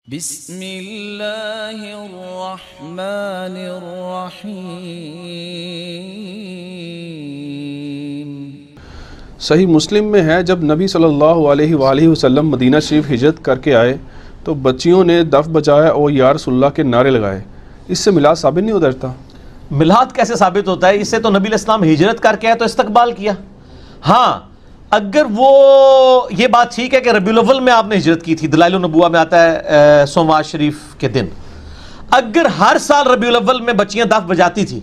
بسم اللہ الرحمن الرحیم۔ صحیح مسلم میں ہے، جب نبی صلی اللہ علیہ وآلہ وسلم مدینہ شریف ہجرت کر کے آئے تو بچیوں نے دف بجایا اور یا رسول اللہ کے نعرے لگائے۔ اس سے میلاد ثابت نہیں ہوتا؟ میلاد کیسے ثابت ہوتا ہے؟ اس سے تو نبی علیہ السلام ہجرت کر کے آئے تو استقبال کیا۔ ہاں، اگر وہ یہ بات ٹھیک ہے کہ ربیع الاول میں آپ نے ہجرت کی تھی، دلائل النبوہ میں آتا ہے سوموار شریف کے دن، اگر ہر سال ربیع الاول میں بچیاں دف بجاتی تھی،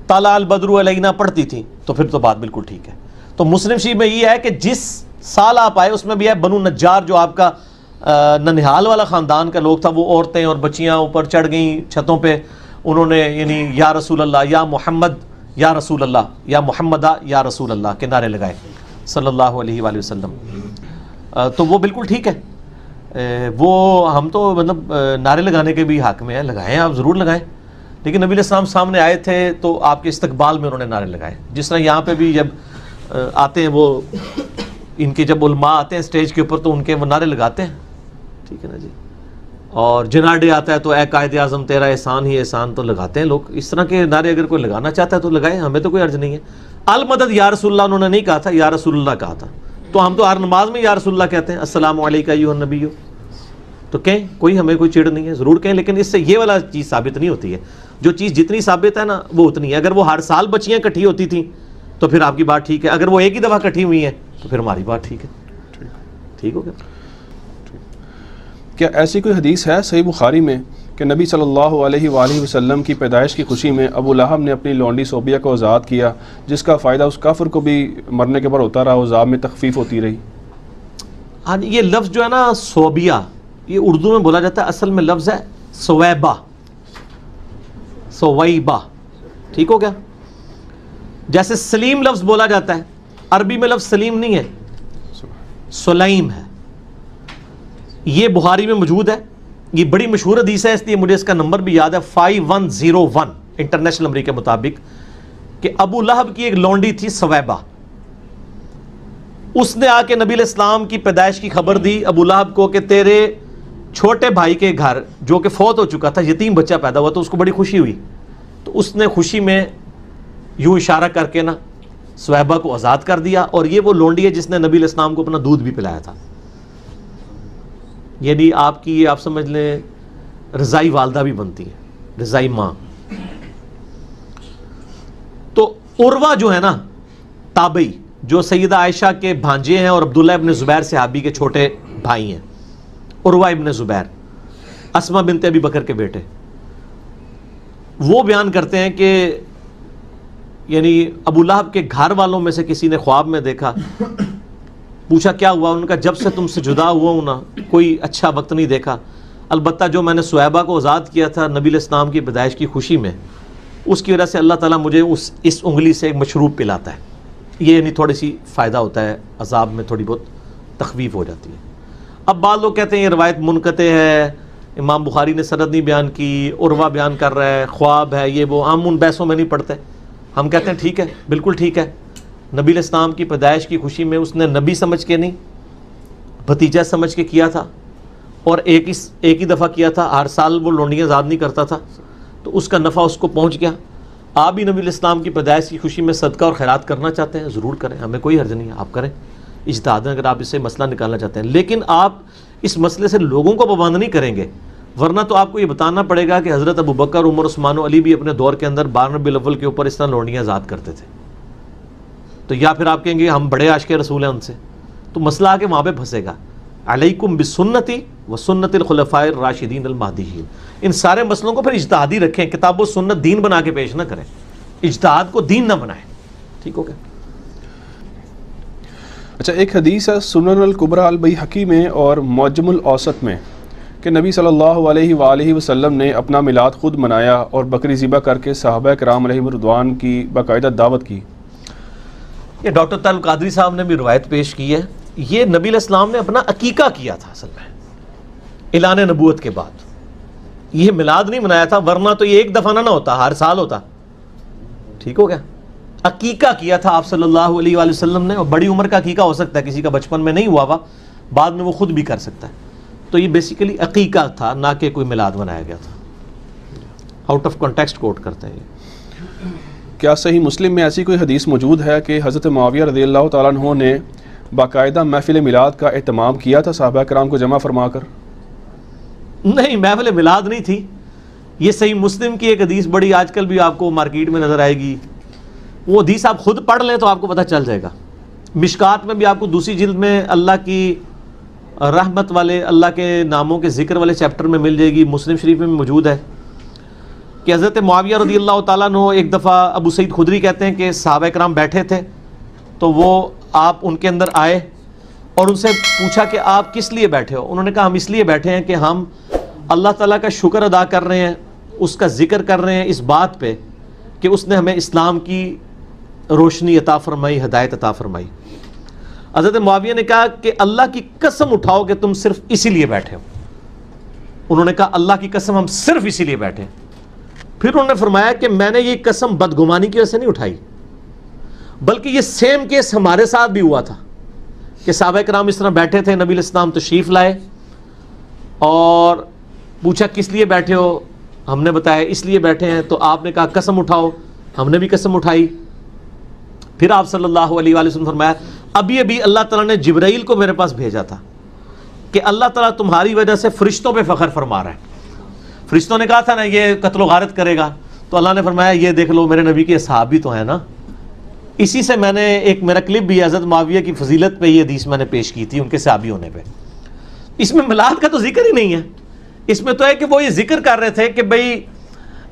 طلع البدر علینا پڑھتی تھی، تو پھر تو بات بالکل ٹھیک ہے۔ تو مسلم شریف میں یہ ہے کہ جس سال آپ آئے اس میں بھی ہے بنو نجار، جو آپ کا ننہال والا خاندان کا لوگ تھا، وہ عورتیں اور بچیاں اوپر چڑھ گئیں چھتوں پہ، انہوں نے یعنی یا رسول اللہ، یا محمد یا رسول اللہ، یا محمدہ یا رسول اللہ کے نعرے لگائے صلی اللہ علیہ وآلہ وسلم۔ تو وہ بالکل ٹھیک ہے، وہ ہم تو مطلب نعرے لگانے کے بھی حق میں ہیں، لگائیں، آپ ضرور لگائیں، لیکن نبی علیہ السلام سامنے آئے تھے تو آپ کے استقبال میں انہوں نے نعرے لگائے۔ جس طرح یہاں پہ بھی جب آتے ہیں وہ ان کے جب علماء آتے ہیں اسٹیج کے اوپر تو ان کے وہ نعرے لگاتے ہیں، ٹھیک ہے نا جی، اور جناح ڈے آتا ہے تو اے قائد اعظم تیرا احسان ہی احسان، تو لگاتے ہیں لوگ۔ اس طرح کے نعرے اگر کوئی لگانا چاہتا ہے تو لگائے، ہمیں تو کوئی عرض نہیں ہے۔ المدد یا رسول اللہ انہوں نے نہیں کہا تھا، یا رسول اللہ کہا تھا، تو ہم تو ہر نماز میں یا رسول اللہ کہتے ہیں، السلام علیکم ایھا النبی، تو کہیں کوئی ہمیں کوئی چڑ نہیں ہے، ضرور کہیں، لیکن اس سے یہ والا چیز ثابت نہیں ہوتی ہے۔ جو چیز جتنی ثابت ہے نا وہ اتنی ہے۔ اگر وہ ہر سال بچیاں اکٹھی ہوتی تھیں تو پھر آپ کی بات ٹھیک ہے، اگر وہ ایک ہی دفعہ اکٹھی ہوئی ہیں تو پھر ہماری بات ٹھیک ہے۔ ٹھیک ہو گیا؟ کیا ایسی کوئی حدیث ہے صحیح بخاری میں کہ نبی صلی اللہ علیہ وآلہ وسلم کی پیدائش کی خوشی میں ابو لہب نے اپنی لونڈی صوبیہ کو آزاد کیا، جس کا فائدہ اس کافر کو بھی مرنے کے بعد ہوتا رہا، عذاب میں تخفیف ہوتی رہی؟ ہاں، یہ لفظ جو ہے نا صوبیہ، یہ اردو میں بولا جاتا ہے، اصل میں لفظ ہے سویبہ، سویبہ، ٹھیک ہو گیا؟ جیسے سلیم لفظ بولا جاتا ہے، عربی میں لفظ سلیم نہیں ہے، سلیم ہے۔ یہ بخاری میں موجود ہے، یہ بڑی مشہور حدیث ہے، اس لیے مجھے اس کا نمبر بھی یاد ہے، 5101 انٹرنیشنل نمبر کے مطابق، کہ ابو لہب کی ایک لونڈی تھی سویبہ، اس نے آ کے نبی علیہ السلام کی پیدائش کی خبر دی ابو لہب کو کہ تیرے چھوٹے بھائی کے گھر جو کہ فوت ہو چکا تھا، یتیم بچہ پیدا ہوا، تو اس کو بڑی خوشی ہوئی، تو اس نے خوشی میں یوں اشارہ کر کے نا سویبہ کو آزاد کر دیا، اور یہ وہ لونڈی ہے جس نے نبی علیہ السلام کو اپنا دودھ بھی پلایا تھا، یعنی آپ کی یہ آپ سمجھ لیں رضائی والدہ بھی بنتی ہے، رضائی ماں۔ تو عروہ جو ہے نا تابعی، جو سیدہ عائشہ کے بھانجے ہیں اور عبداللہ ابن زبیر صحابی کے چھوٹے بھائی ہیں، عروہ ابن زبیر، اسما بنت ابی بکر کے بیٹے، وہ بیان کرتے ہیں کہ یعنی ابو لہب کے گھر والوں میں سے کسی نے خواب میں دیکھا، پوچھا کیا ہوا، ان کا جب سے تم سے جدا ہوا ہوں نا کوئی اچھا وقت نہیں دیکھا، البتہ جو میں نے سویبہ کو آزاد کیا تھا نبی علیہ السلام کی پیدائش کی خوشی میں، اس کی وجہ سے اللہ تعالیٰ مجھے اس انگلی سے ایک مشروب پلاتا ہے، یہ یعنی تھوڑی سی فائدہ ہوتا ہے، عذاب میں تھوڑی بہت تخفیف ہو جاتی ہے۔ اب بعض لوگ کہتے ہیں یہ روایت منقطع ہے، امام بخاری نے سند نہیں بیان کی، عروہ بیان کر رہا ہے، خواب ہے، یہ وہ، ہم ان بحثوں میں نہیں پڑھتے، ہم کہتے ہیں ٹھیک ہے، بالکل ٹھیک ہے، نبی علیہ السلام کی پیدائش کی خوشی میں اس نے نبی سمجھ کے نہیں، بھتیجا سمجھ کے کیا تھا، اور ایک ہی دفعہ کیا تھا، ہر سال وہ لونڈیاں آزاد نہیں کرتا تھا، تو اس کا نفع اس کو پہنچ گیا۔ آپ بھی نبی علیہ السلام کی پیدائش کی خوشی میں صدقہ اور خیرات کرنا چاہتے ہیں، ضرور کریں، ہمیں کوئی حرج نہیں ہے، آپ کریں اجتہاد اگر آپ اس سے مسئلہ نکالنا چاہتے ہیں، لیکن آپ اس مسئلے سے لوگوں کو پابند نہیں کریں گے، ورنہ تو آپ کو یہ بتانا پڑے گا کہ حضرت ابو بکر، عمر، عثمان و علی بھی اپنے دور کے اندر 12 ربیع الاول کے اوپر اس طرح لونڈیاں آزاد کرتے تھے، تو یا پھر آپ کہیں گے ہم بڑے عاشق رسول ہیں ان سے، تو مسئلہ آ کے وہاں پہ پھنسے گا۔ علیکم بسنتی و سنت الخلفاء الراشدین المہدیین، ان سارے مسئلوں کو پھر اجتہادی رکھیں، کتاب و سنت دین بنا کے پیش نہ کریں، اجتہاد کو دین نہ بنائیں، ٹھیک ہو گیا؟ اچھا، ایک حدیث ہے سنن الکبریٰ البیہقی میں اور معجم الاوسط میں کہ نبی صلی اللہ علیہ وآلہ وسلم نے اپنا میلاد خود منایا اور بکری ذبح کر کے صحابہ کرام علیہم رضوان کی باقاعدہ دعوت کی۔ یہ ڈاکٹر طارق القادری صاحب نے بھی روایت پیش کی ہے، یہ نبی علیہ السلام نے اپنا عقیقہ کیا تھا اصل میں اعلان نبوت کے بعد، یہ میلاد نہیں منایا تھا، ورنہ تو یہ ایک دفعہ نہ ہوتا، ہر سال ہوتا، ٹھیک ہو گیا؟ عقیقہ کیا تھا آپ صلی اللہ علیہ وآلہ وسلم نے، اور بڑی عمر کا عقیقہ ہو سکتا ہے، کسی کا بچپن میں نہیں ہوا ہوا، بعد میں وہ خود بھی کر سکتا ہے، تو یہ بیسیکلی عقیقہ تھا، نہ کہ کوئی میلاد منایا گیا تھا. آؤٹ آف کانٹیکسٹ کوٹ کرتے ہیں. کیا صحیح مسلم میں ایسی کوئی حدیث موجود ہے کہ حضرت معاویہ رضی اللہ تعالیٰ عنہ نے باقاعدہ محفل میلاد کا اہتمام کیا تھا صحابہ کرام کو جمع فرما کر؟ نہیں، محفل میلاد نہیں تھی. یہ صحیح مسلم کی ایک حدیث بڑی آج کل بھی آپ کو مارکیٹ میں نظر آئے گی، وہ حدیث آپ خود پڑھ لیں تو آپ کو پتہ چل جائے گا. مشکات میں بھی آپ کو دوسری جلد میں اللہ کی رحمت والے، اللہ کے ناموں کے ذکر والے چیپٹر میں مل جائے گی. مسلم شریف میں موجود ہے کہ حضرت معاویہ رضی اللہ تعالیٰ عنہ ایک دفعہ، ابو سعید خدری کہتے ہیں کہ صحابہ کرام بیٹھے تھے تو وہ آپ ان کے اندر آئے اور ان سے پوچھا کہ آپ کس لیے بیٹھے ہو؟ انہوں نے کہا ہم اس لیے بیٹھے ہیں کہ ہم اللہ تعالیٰ کا شکر ادا کر رہے ہیں، اس کا ذکر کر رہے ہیں اس بات پہ کہ اس نے ہمیں اسلام کی روشنی عطا فرمائی، ہدایت عطا فرمائی. حضرت معاویہ نے کہا کہ اللہ کی قسم اٹھاؤ کہ تم صرف اسی لیے بیٹھے ہو. انہوں نے کہا اللہ کی قسم ہم صرف اسی لیے بیٹھے. پھر انہوں نے فرمایا کہ میں نے یہ قسم بدگمانی کی وجہ سے نہیں اٹھائی، بلکہ یہ سیم کیس ہمارے ساتھ بھی ہوا تھا کہ صحابہ کرام اس طرح بیٹھے تھے، نبی علیہ السلام تشریف لائے اور پوچھا کس لیے بیٹھے ہو؟ ہم نے بتایا اس لیے بیٹھے ہیں. تو آپ نے کہا قسم اٹھاؤ، ہم نے بھی قسم اٹھائی. پھر آپ صلی اللہ علیہ وآلہ وسلم فرمایا ابھی اللہ تعالیٰ نے جبرائیل کو میرے پاس بھیجا تھا کہ اللہ تعالیٰ تمہاری وجہ سے فرشتوں پہ فخر فرما رہا ہے. فرشتوں نے کہا تھا نا یہ قتل و غارت کرے گا، تو اللہ نے فرمایا یہ دیکھ لو میرے نبی کے صحابی تو ہیں نا. اسی سے میں نے ایک میرا کلپ بھی حضرت معاویہ کی فضیلت پہ یہ حدیث میں نے پیش کی تھی ان کے صحابی ہونے پہ. اس میں میلاد کا تو ذکر ہی نہیں ہے. اس میں تو ہے کہ وہ یہ ذکر کر رہے تھے کہ بھئی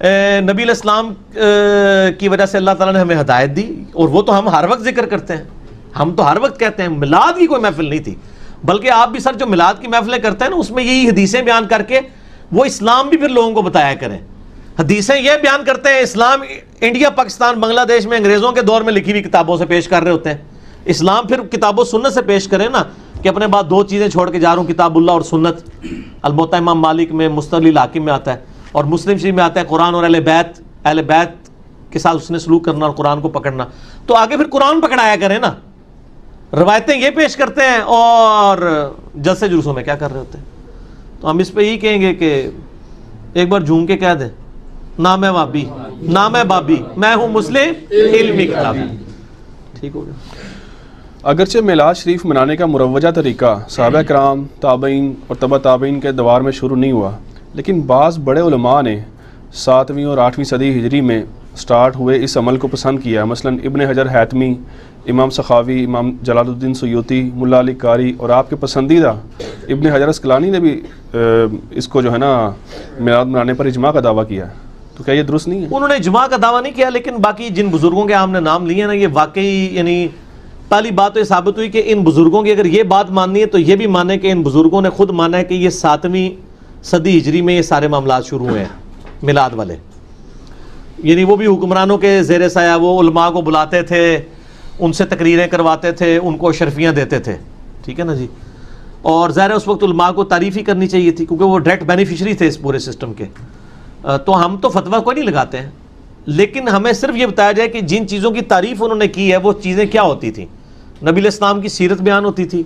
نبی علیہ السلام کی وجہ سے اللہ تعالیٰ نے ہمیں ہدایت دی، اور وہ تو ہم ہر وقت ذکر کرتے ہیں، ہم تو ہر وقت کہتے ہیں. میلاد کی کوئی محفل نہیں تھی، بلکہ آپ بھی سر جو میلاد کی محفلیں کرتے ہیں نا اس میں یہی حدیثیں بیان کر کے وہ اسلام بھی پھر لوگوں کو بتایا کریں. حدیثیں یہ بیان کرتے ہیں اسلام انڈیا، پاکستان، بنگلہ دیش میں انگریزوں کے دور میں لکھی ہوئی کتابوں سے پیش کر رہے ہوتے ہیں. اسلام پھر کتاب و سنت سے پیش کریں نا کہ اپنے بعد دو چیزیں چھوڑ کے جا رہا ہوں، کتاب اللہ اور سنت. الموطا امام مالک میں، مستدل الحاکم میں آتا ہے، اور مسلم شریف میں آتا ہے قرآن اور اہل بیت کے ساتھ اس نے سلوک کرنا اور قرآن کو پکڑنا. تو آگے پھر قرآن پکڑایا کریں نا. روایتیں یہ پیش کرتے ہیں اور جلسے جلوسوں میں کیا کر رہے ہوتے ہیں. تو ہم اس پہ یہی کہیں گے کہ ایک بار جھوم کے کہہ دیں نہ میں وابی نہ میں بابی، میں ہوں مسلم علمی کتابی. ٹھیک ہو گیا. اگرچہ میلاد شریف منانے کا مروجہ طریقہ صحابہ کرام، تابعین اور تبع تابعین کے دوار میں شروع نہیں ہوا، لیکن بعض بڑے علماء نے 7ویں اور 8ویں صدی ہجری میں سٹارٹ ہوئے اس عمل کو پسند کیا. مثلا ابن حجر حیتمی، امام سخاوی، امام جلال الدین سیوطی، ملا علی قاری اور آپ کے پسندیدہ ابن حجر اسقلانی نے بھی اس کو جو ہے نا میلاد منانے پر اجماع کا دعویٰ کیا ہے. تو کیا یہ درست نہیں ہے؟ انہوں نے اجماع کا دعویٰ نہیں کیا، لیکن باقی جن بزرگوں کے ہم نے نام لیے نا، یہ واقعی یعنی پہلی بات تو یہ ثابت ہوئی کہ ان بزرگوں کی اگر یہ بات ماننی ہے تو یہ بھی مانے کہ ان بزرگوں نے خود مانا ہے کہ یہ 7ویں صدی ہجری میں یہ سارے معاملات شروع ہوئے ہیں میلاد والے. یعنی وہ بھی حکمرانوں کے زیر سایہ وہ علماء کو بلاتے تھے، ان سے تقریریں کرواتے تھے، ان کو شرفیاں دیتے تھے. ٹھیک ہے نا جی. اور ظاہر ہے اس وقت علماء کو تعریف ہی کرنی چاہیے تھی کیونکہ وہ ڈائریکٹ بینیفیشری تھے اس پورے سسٹم کے. تو ہم تو فتویٰ کوئی نہیں لگاتے ہیں، لیکن ہمیں صرف یہ بتایا جائے کہ جن چیزوں کی تعریف انہوں نے کی ہے وہ چیزیں کیا ہوتی تھیں. نبی علیہ السلام کی سیرت بیان ہوتی تھی،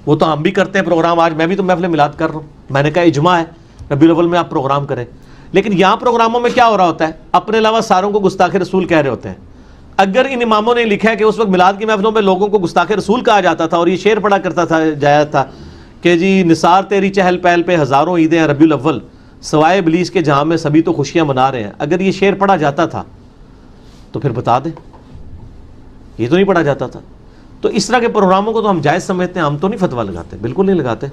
وہ تو ہم بھی کرتے ہیں پروگرام. آج میں بھی تو محفل میلاد کر رہا ہوں، میں نے کہا اجماع ہے ربیع الاول میں آپ پروگرام کریں. لیکن یہاں پروگراموں میں کیا ہو رہا ہوتا ہے؟ اپنے علاوہ ساروں کو گستاخ رسول کہہ رہے ہوتے ہیں. اگر ان اماموں نے لکھا ہے کہ اس وقت میلاد کی محفلوں میں لوگوں کو گستاخ رسول کہا جاتا تھا اور یہ شعر پڑھا کرتا تھا جایا تھا کہ جی نثار تیری چہل پہل پہ ہزاروں عیدیں ہیں ربیع الاول، سوائے ابلیس کے جہاں میں سبھی تو خوشیاں منا رہے ہیں، اگر یہ شعر پڑھا جاتا تھا تو پھر بتا دیں. یہ تو نہیں پڑھا جاتا تھا. تو اس طرح کے پروگراموں کو تو ہم جائز سمجھتے ہیں، ہم تو نہیں فتویٰ لگاتے، بالکل نہیں لگاتے.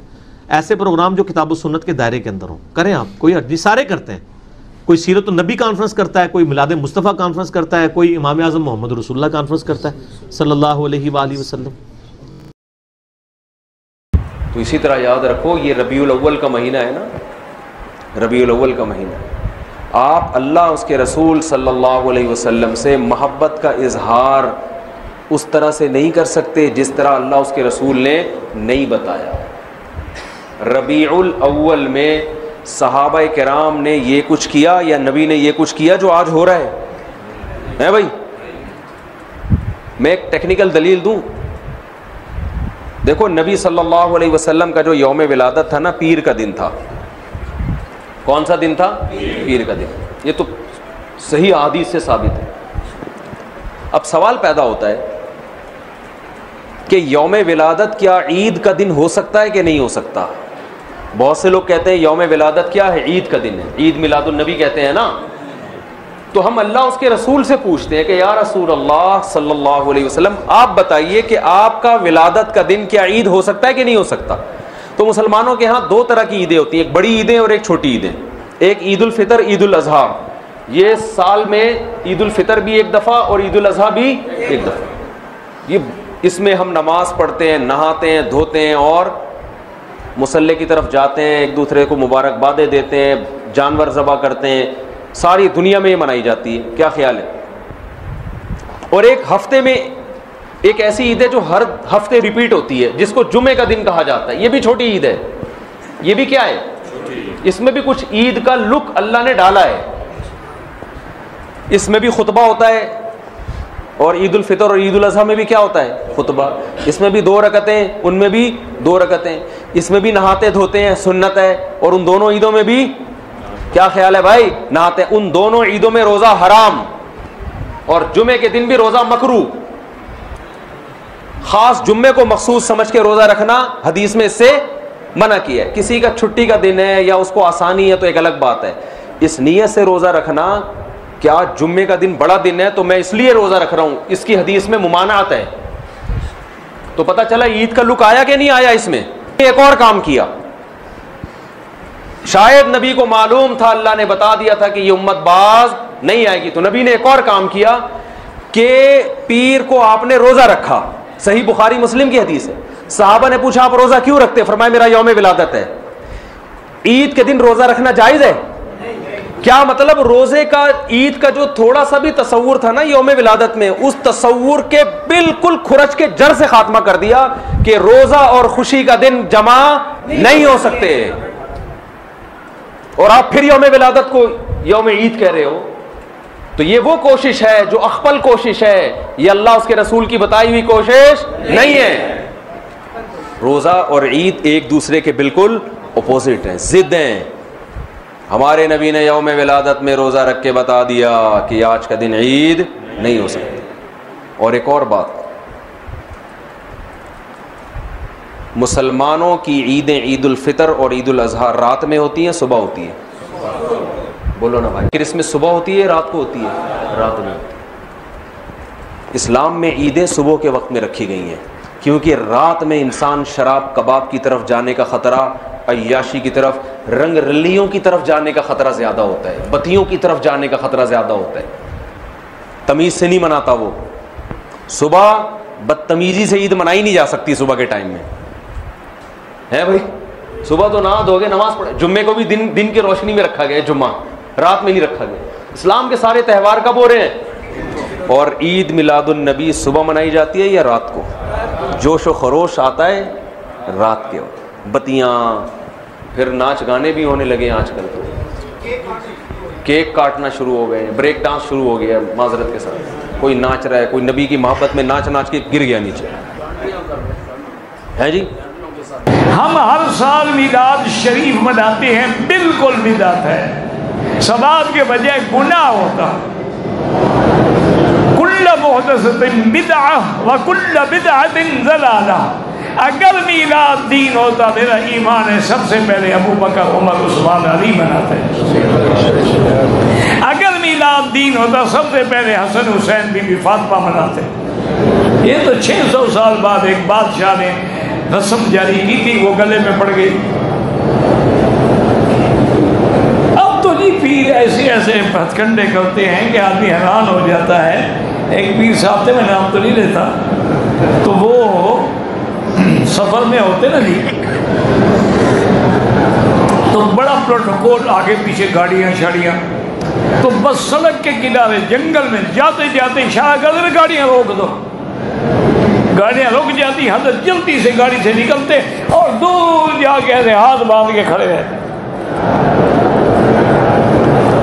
ایسے پروگرام جو کتاب و سنت کے دائرے کے اندر ہوں کریں آپ، کوئی حرج نہیں، سارے کرتے ہیں. کوئی سیرت النبی کانفرنس کرتا ہے، کوئی میلاد مصطفیٰ کانفرنس کرتا ہے، کوئی امام اعظم محمد رسول اللہ کانفرنس کرتا ہے صلی اللہ علیہ وآلہ وسلم. تو اسی طرح یاد رکھو یہ ربیع الاول کا مہینہ ہے نا، ربیع الاول کا مہینہ، آپ اللہ اس کے رسول صلی اللہ علیہ وسلم سے محبت کا اظہار اس طرح سے نہیں کر سکتے جس طرح اللہ اس کے رسول نے نہیں بتایا. ربیع الاول میں صحابہ کرام نے یہ کچھ کیا یا نبی نے یہ کچھ کیا جو آج ہو رہا ہے بھائی؟ میں ایک ٹیکنیکل دلیل دوں. دیکھو نبی صلی اللہ علیہ وسلم کا جو یوم ولادت تھا نا، پیر کا دن تھا. کون سا دن تھا؟ پیر کا دن. یہ تو صحیح احادیث سے ثابت ہے. اب سوال پیدا ہوتا ہے کہ یوم ولادت کیا عید کا دن ہو سکتا ہے کہ نہیں ہو سکتا؟ بہت سے لوگ کہتے ہیں یوم ولادت کیا ہے؟ عید کا دن ہے، عید میلاد النبی کہتے ہیں نا. تو ہم اللہ اس کے رسول سے پوچھتے ہیں کہ یا رسول اللہ صلی اللہ علیہ وسلم آپ بتائیے کہ آپ کا ولادت کا دن کیا عید ہو سکتا ہے کہ نہیں ہو سکتا؟ تو مسلمانوں کے ہاں دو طرح کی عیدیں ہوتی ہیں، ایک بڑی عیدیں اور ایک چھوٹی عیدیں. ایک عید الفطر، عید الاضحیٰ. یہ سال میں عید الفطر بھی ایک دفعہ اور عید الاضحیٰ بھی ایک دفعہ. یہ اس میں ہم نماز پڑھتے ہیں، نہاتے ہیں، دھوتے ہیں اور مصلی کی طرف جاتے ہیں، ایک دوسرے کو مبارکبادیں دیتے ہیں، جانور ذبح کرتے ہیں. ساری دنیا میں یہ منائی جاتی ہے. کیا خیال ہے؟ اور ایک ہفتے میں ایک ایسی عید ہے جو ہر ہفتے ریپیٹ ہوتی ہے، جس کو جمعے کا دن کہا جاتا ہے. یہ بھی چھوٹی عید ہے. یہ بھی کیا ہے؟ اس میں بھی کچھ عید کا لک اللہ نے ڈالا ہے. اس میں بھی خطبہ ہوتا ہے، اور عید الفطر اور عید الاضحیٰ میں بھی کیا ہوتا ہے؟ خطبہ. اس میں بھی 2 رکعتیں، ان میں بھی 2 رکعتیں. اس میں بھی نہاتے دھوتے ہیں، سنت ہے. اور ان دونوں عیدوں میں بھی کیا خیال ہے بھائی؟ نہاتے. ان دونوں عیدوں میں روزہ حرام، اور جمعے کے دن بھی روزہ مکروہ. خاص جمعے کو مخصوص سمجھ کے روزہ رکھنا حدیث میں اس سے منع کیا ہے. کسی کا چھٹی کا دن ہے یا اس کو آسانی ہے تو ایک الگ بات ہے. اس نیت سے روزہ رکھنا کیا جمعے کا دن بڑا دن ہے تو میں اس لیے روزہ رکھ رہا ہوں، اس کی حدیث میں ممانعت ہے. تو پتہ چلا عید کا لک آیا کہ نہیں آیا. اس میں ایک اور کام کیا. شاید نبی کو معلوم تھا، اللہ نے بتا دیا تھا کہ یہ امت باز نہیں آئے گی، تو نبی نے ایک اور کام کیا کہ پیر کو آپ نے روزہ رکھا. صحیح بخاری مسلم کی حدیث ہے. صحابہ نے پوچھا آپ روزہ کیوں رکھتے؟ فرمایا میرا یوم ولادت ہے. عید کے دن روزہ رکھنا جائز ہے؟ کیا مطلب؟ روزے کا عید کا جو تھوڑا سا بھی تصور تھا نا یوم ولادت میں، اس تصور کے بالکل کھرچ کے جڑ سے خاتمہ کر دیا کہ روزہ اور خوشی کا دن جمع نہیں ہو سکتے. اور آپ پھر یوم ولادت کو یوم عید کہہ رہے ہو. تو یہ وہ کوشش ہے جو اخپل کوشش ہے، یہ اللہ اس کے رسول کی بتائی ہوئی کوشش نہیں ہے. روزہ اور عید ایک دوسرے کے بالکل اپوزٹ ہیں، ضد ہیں. ہمارے نبی نے یوم ولادت میں روزہ رکھ کے بتا دیا کہ آج کا دن عید نہیں ہو سکتی. اور ایک اور بات، مسلمانوں کی عیدیں عید الفطر اور عید الاضحیٰ رات میں ہوتی ہیں صبح ہوتی ہے؟ بولو نا بھائی. پھر اس میں صبح ہوتی ہے رات کو ہوتی ہے؟ رات میں ہوتی ہے. اسلام میں عیدیں صبح کے وقت میں رکھی گئی ہیں کیونکہ رات میں انسان شراب کباب کی طرف جانے کا خطرہ، عیاشی کی طرف، رنگ رلیوں کی طرف جانے کا خطرہ زیادہ ہوتا ہے، بتیوں کی طرف جانے کا خطرہ زیادہ ہوتا ہے. تمیز سے نہیں مناتا وہ. صبح بدتمیزی سے عید منائی نہیں جا سکتی صبح کے ٹائم میں ہے بھائی. صبح تو نہا دھو گے نماز پڑھے. جمعے کو بھی دن کی روشنی میں رکھا گیا، جمعہ رات میں نہیں رکھا گیا. اسلام کے سارے تہوار کب ہو رہے ہیں؟ اور عید میلاد النبی صبح منائی جاتی ہے یا رات کو؟ جوش و خروش آتا ہے رات کے وقت. بتیاں، پھر ناچ گانے بھی ہونے لگے ہیں آج کل. تو کیک کاٹنا شروع ہو گئے ہیں، بریک ڈانس شروع ہو گیا ہے معذرت کے ساتھ. کوئی ناچ رہا ہے، کوئی نبی کی محبت میں ناچ ناچ کے گر گیا نیچے ہے جی. ہم ہر سال میلاد شریف مناتے ہیں، بالکل بدعت ہے. ثواب کے بجائے گناہ ہوتا. کل محدثۃ بدعہ وکل بدعۃ ضلالہ. اگر میلاد دین ہوتا، میرا ایمان ہے سب سے پہلے ابو بکر، عمر، عثمان، علی مناتے. اگر میلاد دین ہوتا سب سے پہلے حسن، حسین، بی بی فاطمہ مناتے. یہ تو 600 سال بعد ایک بادشاہ نے رسم جاری کی تھی، وہ گلے میں پڑ گئی. اب تو نہیں پیر ایسے ایسے ہتھ کنڈے کرتے ہیں کہ آدمی حیران ہو جاتا ہے. ایک پیر صاحب تھے، میں نام تو نہیں لیتا، تو وہ سفر میں ہوتے نا جی، تو بڑا پروٹوکول، آگے پیچھے گاڑیاں شاڑیاں. تو بس سڑک کے کنارے جنگل میں جاتے جاتے اشارہ کر دے گاڑیاں روک دو. گاڑیاں رک جاتی، حضرت جلدی سے گاڑی سے نکلتے اور دور جا کے ایسے ہاتھ باندھ کے کھڑے رہتے.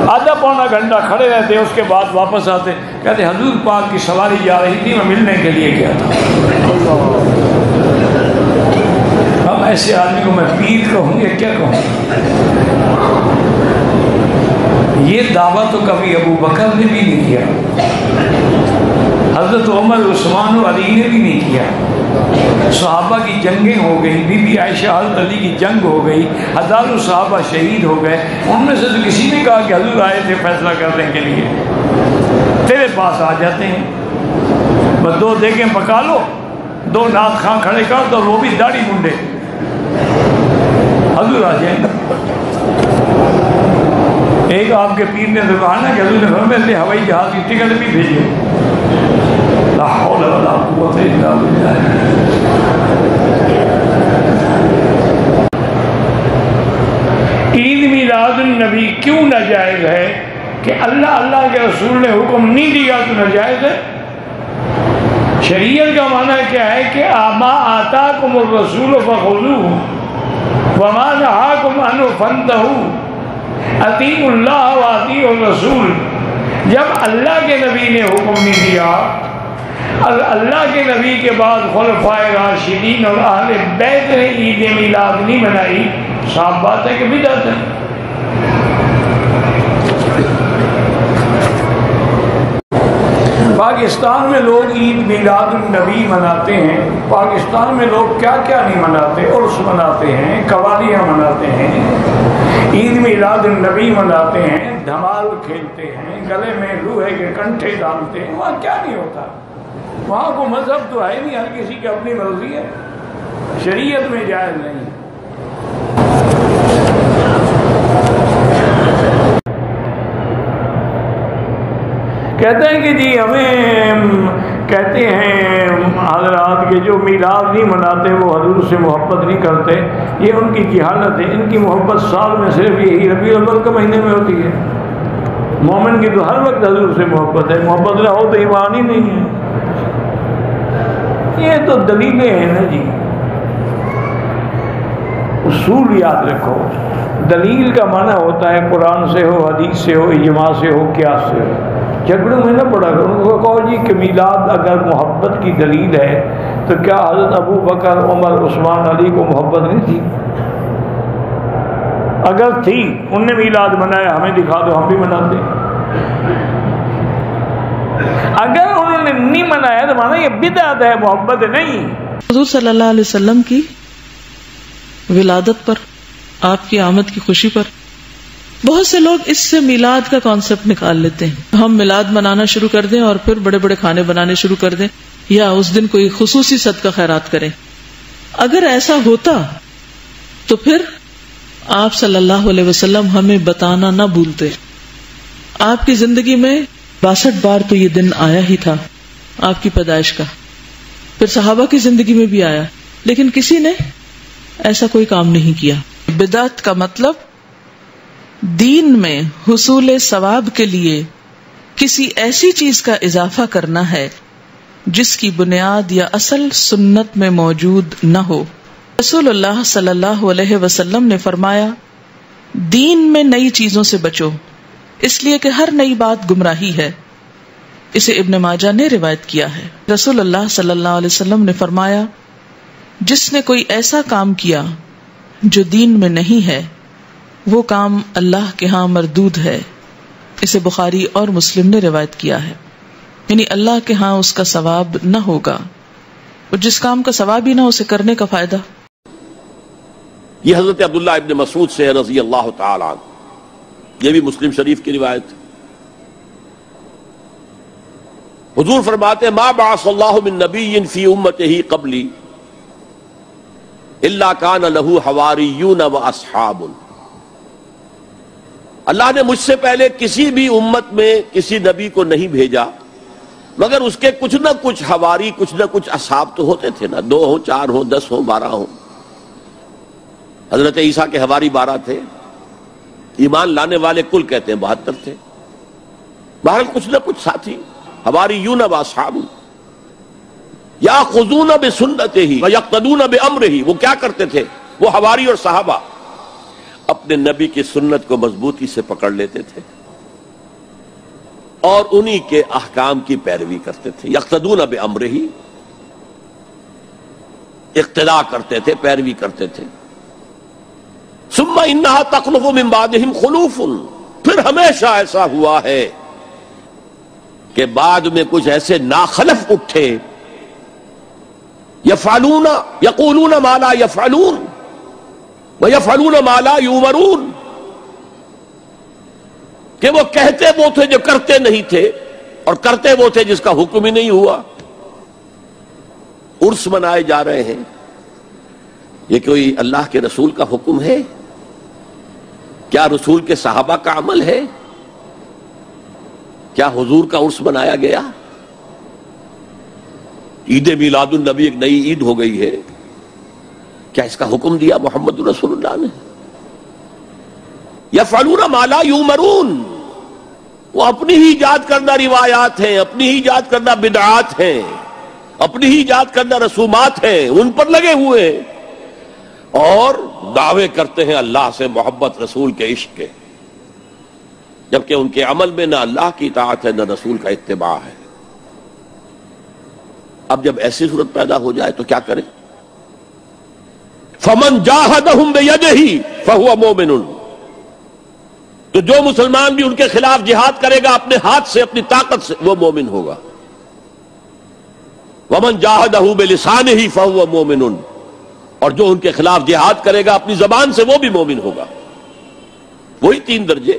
آدھا پونا گھنٹہ کھڑے رہتے، اس کے بعد واپس آتے، کہتے حضور پاک کی سواری جا رہی تھی، میں ملنے کے لیے گیا تھا. اب ایسے آدمی کو میں پیر کہوں یا کیا کہوں؟ یہ دعویٰ تو کبھی ابو بکر نے بھی نہیں کیا، حضرت عمر عثمان و علی نے بھی نہیں کیا۔ صحابہ کی جنگیں ہو گئی، بی بی عائشہ حضرت علی کی جنگ ہو گئی، ہزاروں صحابہ شہید ہو گئے، ان میں سے تو کسی نے کہا کہ حضور آئے تھے فیصلہ کرنے کے لیے، تیرے پاس آ جاتے ہیں، بس 2 دیگیں پکا لو، 2 نعت خواں کھڑے کر دو، وہ بھی داڑھی منڈے، حضور آ جائیں۔ ایک آپ کے پیر نے تو کہا نا کہ حضور نے فرمایا ہوائی جہاز کی ٹکٹ بھی بھیجو، لا حول ولا قوت الا باللہ۔ عید میلاد النبی کیوں ناجائز ہے؟ کہ اللہ کے رسول نے حکم نہیں دیا تو ناجائز ہے۔ شریعت کا معنی کیا ہے کہ ما آتاکم الرسول فخذوہ وما نہاکم عنہ فانتہوا، اطیعوا اللہ و اطیعوا الرسول۔ جب اللہ کے نبی نے حکم نہیں دیا، اللہ کے نبی کے بعد خلفائے راشدین اور اہل بیت نے عید میلاد نہیں منائی، صاف بات ہے کہ بدعت ہے۔ پاکستان میں لوگ عید میلاد النبی مناتے ہیں، پاکستان میں لوگ کیا کیا نہیں مناتے، عرس مناتے ہیں، قوالیاں مناتے ہیں، عید میلاد النبی مناتے ہیں، دھمال کھیلتے ہیں، گلے میں لوہے کے کنٹھے ڈالتے ہیں، وہاں کیا نہیں ہوتا؟ وہاں کو مذہب تو ہے نہیں، ہر کسی کی اپنی مرضی ہے، شریعت میں جائز نہیں۔ کہتے ہیں کہ جی ہمیں کہتے ہیں حضرات کہ جو میلاد نہیں مناتے وہ حضور سے محبت نہیں کرتے، یہ ان کی جہالت ہے۔ ان کی محبت سال میں صرف یہی ربیع الاول کے مہینے میں ہوتی ہے۔ مومن کی تو ہر وقت حضور سے محبت ہے، محبت نہ ہو تو ایمان ہی نہیں ہے۔ یہ تو دلیلیں ہیں نا جی، اصول یاد رکھو۔ دلیل کا معنی ہوتا ہے قرآن سے ہو، حدیث سے ہو، اجماع سے ہو، قیاس سے ہو۔ جھگڑوں میں نہ پڑا کرو، ان کو کہو جی کہ میلاد اگر محبت کی دلیل ہے تو کیا حضرت ابو بکر، عمر، عثمان، علی کو محبت نہیں تھی؟ اگر تھی، ان نے میلاد منایا، ہمیں دکھا دو، ہم بھی مناتے۔ اگر انہوں نے نہیں منایا تو مانا یہ بدعت ہے، محبت نہیں۔ حضور صلی اللہ علیہ وسلم کی ولادت پر، آپ کی آمد کی خوشی پر بہت سے لوگ اس سے میلاد کا کانسیپٹ نکال لیتے ہیں۔ ہم میلاد منانا شروع کر دیں اور پھر بڑے بڑے کھانے بنانے شروع کر دیں، یا اس دن کوئی خصوصی صدقہ خیرات کریں۔ اگر ایسا ہوتا تو پھر آپ صلی اللہ علیہ وسلم ہمیں بتانا نہ بھولتے۔ آپ کی زندگی میں 62 بار تو یہ دن آیا ہی تھا آپ کی پیدائش کا، پھر صحابہ کی زندگی میں بھی آیا، لیکن کسی نے ایسا کوئی کام نہیں کیا۔ بدعت کا مطلب دین میں حصول ثواب کے لیے کسی ایسی چیز کا اضافہ کرنا ہے جس کی بنیاد یا اصل سنت میں موجود نہ ہو۔ رسول اللہ صلی اللہ علیہ وسلم نے فرمایا، دین میں نئی چیزوں سے بچو، اس لیے کہ ہر نئی بات گمراہی ہے۔ اسے ابن ماجہ نے روایت کیا ہے۔ رسول اللہ صلی اللہ علیہ وسلم نے فرمایا، جس نے کوئی ایسا کام کیا جو دین میں نہیں ہے، وہ کام اللہ کے ہاں مردود ہے۔ اسے بخاری اور مسلم نے روایت کیا ہے، یعنی اللہ کے ہاں اس کا ثواب نہ ہوگا، اور جس کام کا ثواب ہی نہ اسے کرنے کا فائدہ۔ یہ حضرت عبداللہ ابن مسعود سے رضی اللہ تعالی عنہ، یہ بھی مسلم شریف کی روایت۔ حضور فرماتے ہیں، ما بعث اللہ من نبی فی امتہ قبلی الا کان لہ حواریون و اصحاب۔ اللہ نے مجھ سے پہلے کسی بھی امت میں کسی نبی کو نہیں بھیجا مگر اس کے کچھ نہ کچھ حواری، کچھ نہ کچھ اصحاب تو ہوتے تھے نا، 2 ہوں، 4 ہوں، 10 ہوں، 12 ہوں۔ حضرت عیسیٰ کے حواری 12 تھے، ایمان لانے والے کل کہتے ہیں 72 تھے، بہرحال کچھ نہ کچھ ساتھی، حواریون و اصحاب یاخذون بسنتہ ویقتدون بامرہ۔ وہ کیا کرتے تھے؟ وہ حواری اور صحابہ اپنے نبی کی سنت کو مضبوطی سے پکڑ لیتے تھے اور انہی کے احکام کی پیروی کرتے تھے۔ یقتدون بامرہ، اقتدا کرتے تھے، پیروی کرتے تھے. ثم انہا تخلف من بعدہم خلوف، پھر ہمیشہ ایسا ہوا ہے کہ بعد میں کچھ ایسے ناخلف اٹھے، یفعلون یقولون ما لا یفعلون ویفعلون ما لا یؤمرون، کہ وہ کہتے وہ تھے جو کرتے نہیں تھے، اور کرتے وہ تھے جس کا حکم ہی نہیں ہوا. عرس منائے جا رہے ہیں، یہ کوئی اللہ کے رسول کا حکم ہے؟ کیا رسول کے صحابہ کا عمل ہے؟ کیا حضور کا عرس منایا گیا؟ عید میلاد النبی ایک نئی عید ہو گئی ہے، کیا اس کا حکم دیا محمد رسول اللہ نے؟ یفعلون ما لا یؤمرون، وہ اپنی ہی ایجاد کردہ روایات ہیں، اپنی ہی ایجاد کردہ بدعات ہیں، اپنی ہی ایجاد کردہ رسومات ہیں، ان پر لگے ہوئے ہیں، اور دعوے کرتے ہیں اللہ سے محبت، رسول کے عشق کے، جبکہ ان کے عمل میں نہ اللہ کی اطاعت ہے نہ رسول کا اتباع ہے. اب جب ایسی صورت پیدا ہو جائے تو کیا کریں؟ فمن جاہدہم بیدہ فہو مومن، تو جو مسلمان بھی ان کے خلاف جہاد کرے گا اپنے ہاتھ سے، اپنی طاقت سے، وہ مومن ہوگا. ومن جاہدہ بلسانہ فہو مومن، اور جو ان کے خلاف جہاد کرے گا اپنی زبان سے، وہ بھی مومن ہوگا. وہی 3 درجے.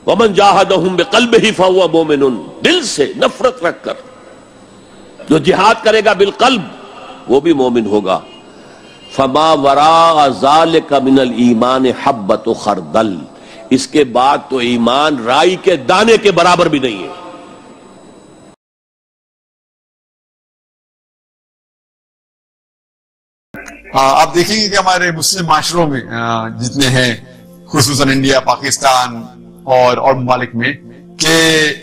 ومن جاہدہم بقلبہ فہو مومن، دل سے نفرت رکھ کر جو جہاد کرے گا بالقلب، وہ بھی مومن ہوگا. فما وراء ذلک من الایمان حبۃ خردل، اس کے بعد تو ایمان رائی کے دانے کے برابر بھی نہیں ہے. آپ دیکھیں گے کہ ہمارے مسلم معاشروں میں جتنے ہیں، خصوصاً انڈیا، پاکستان اور ممالک میں، کہ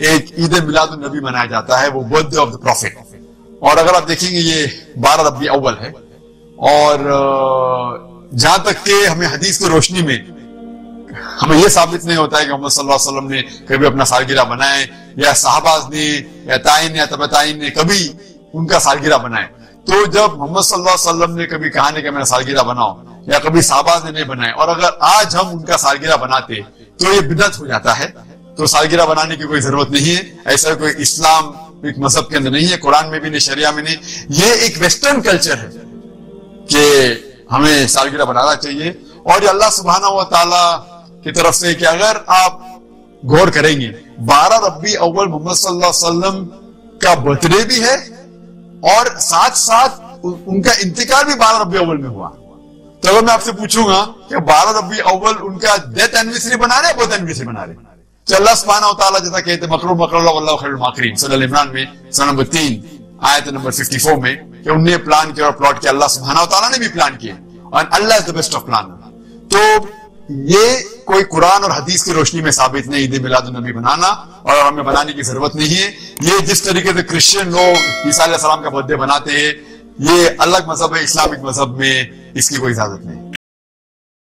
ایک عید میلاد النبی منایا جاتا ہے، وہ birthday of the prophet. اور اگر آپ دیکھیں گے یہ 12 ربیع اول ہے، اور جہاں تک کہ ہمیں حدیث کی روشنی میں ہمیں یہ ثابت نہیں ہوتا ہے کہ محمد صلی اللہ علیہ وسلم نے کبھی اپنا سالگرہ بنائے، یا صحابہ نے یا تائین یا تبع تائین نے کبھی ان کا سالگرہ بنائے. تو جب محمد صلی اللہ علیہ وسلم نے کبھی کہا نہیں کہ میں سالگرہ بناؤ، یا کبھی صحابہ نے نہیں بنائے، اور اگر آج ہم ان کا سالگرہ بناتے تو یہ بدعت ہو جاتا ہے. تو سالگرہ بنانے کی کوئی ضرورت نہیں ہے، ایسا کوئی اسلام ایک مذہب کے اندر نہیں ہے، قرآن میں بھی نہیں، شریعہ میں نہیں. یہ ایک ویسٹرن کلچر ہے کہ ہمیں سالگرہ بنانا چاہیے. اور یہ اللہ سبحانہ و تعالی کی طرف سے کہ اگر آپ غور کریں گے 12 ربیع اول محمد صلی اللہ علیہ وسلم کا برتھ ڈے بھی ہے، اور ساتھ ساتھ ان کا انتقال بھی 12 ربیع اول میں ہوا. تو اگر میں آپ سے پوچھوں گا کہ 12 ربیع اول ان کا ڈیتھ اینیورسری بنا رہے ہیں، برتھ اینیورسری بنا رہے ہیں؟ تو اللہ سبحانہ و تعالیٰ جیسا کہتے ہیں مکر اللہ واللہ خیر الماکرین، سورہ عمران میں سورہ نمبر 3 آیت نمبر 54 میں، کہ انہوں نے پلان کیا اور پلاٹ کیا، اللہ سبحانہ و تعالیٰ نے بھی پلان کیا، اور اللہ از دا بیسٹ آف پلان. تو یہ کوئی قرآن اور حدیث کی روشنی میں ثابت نہیں عید میلاد النبی بنانا، اور ہمیں بنانے کی ضرورت نہیں ہے. یہ جس طریقے سے کرسچن لوگ عیسیٰ علیہ السلام کا برتھ ڈے بناتے ہیں، یہ الگ مذہب ہے، اسلامک مذہب میں اس کی کوئی اجازت نہیں.